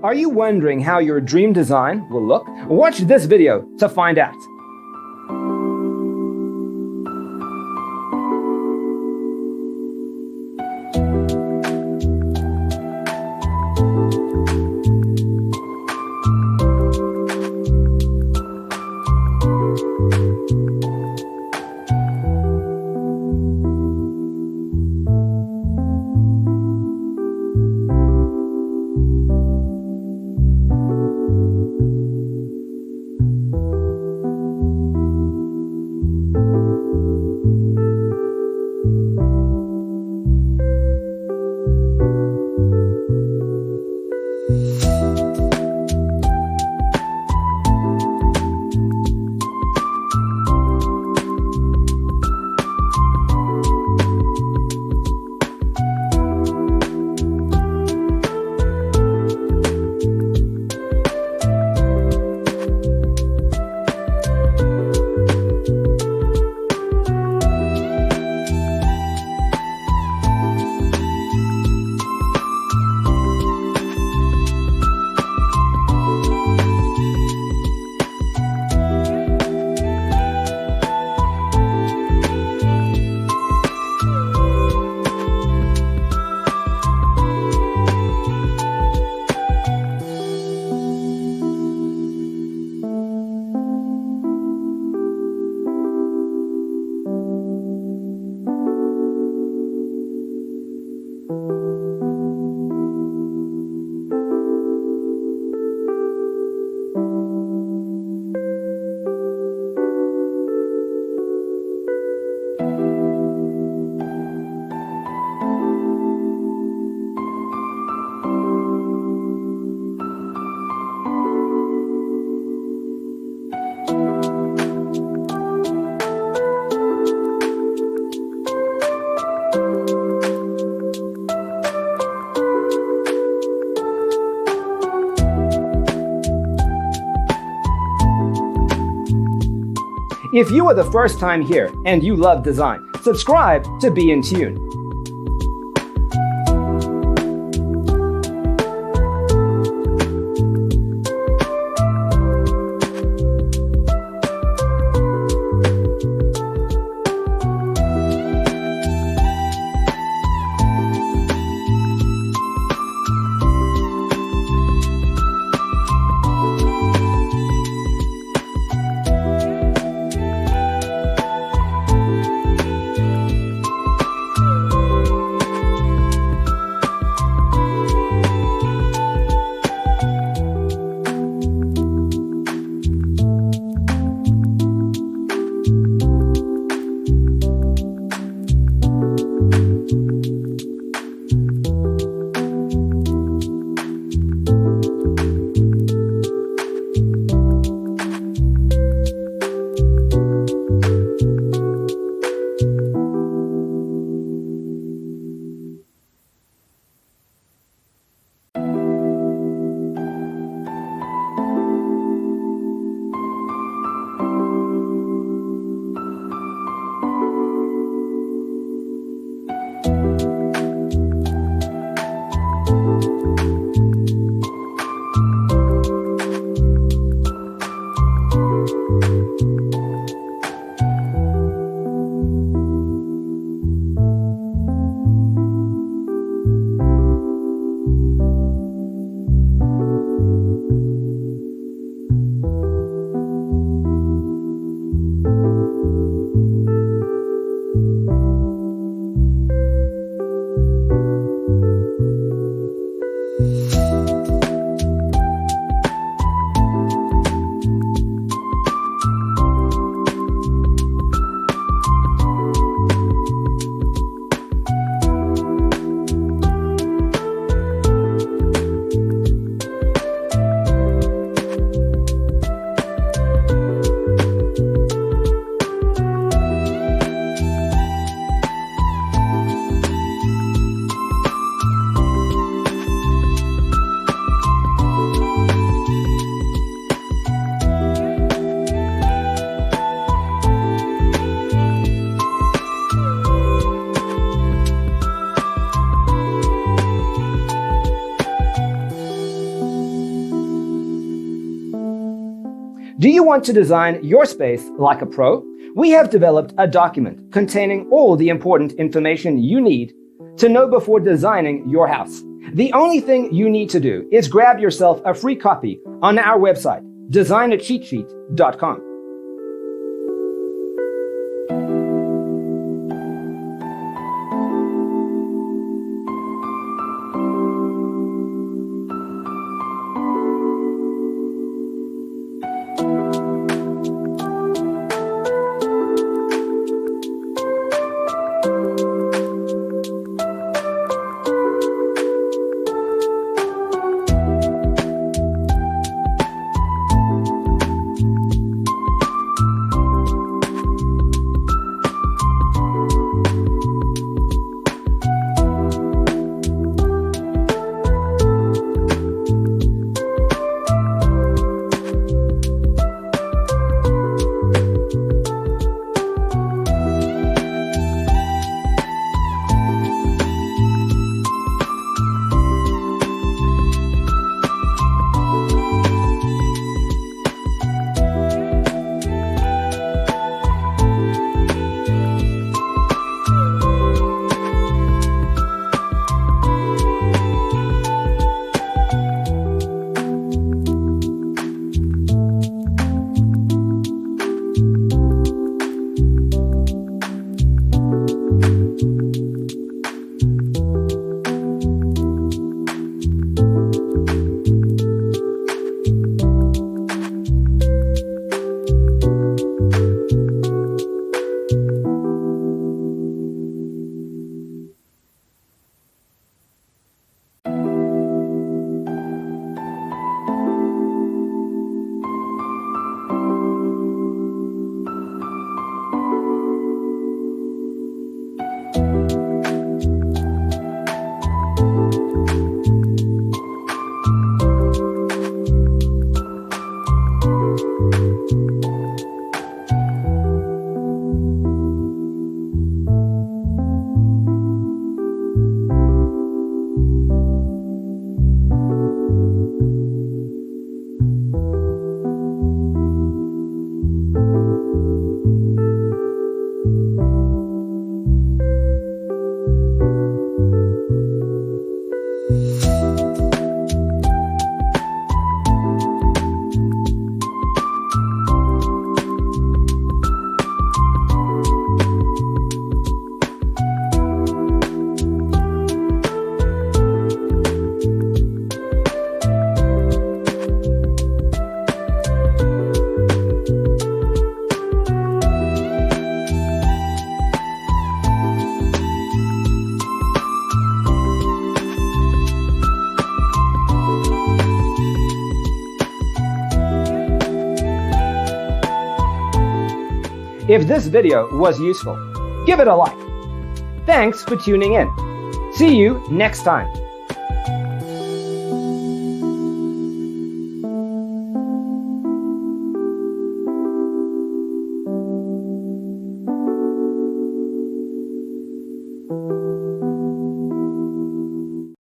Are you wondering how your dream design will look? Watch this video to find out. If you are the first time here and you love design, subscribe to be in tune. Do you want to design your space like a pro? We have developed a document containing all the important information you need to know before designing your house. The only thing you need to do is grab yourself a free copy on our website, designacheatsheet.com. If this video was useful, give it a like. Thanks for tuning in. See you next time.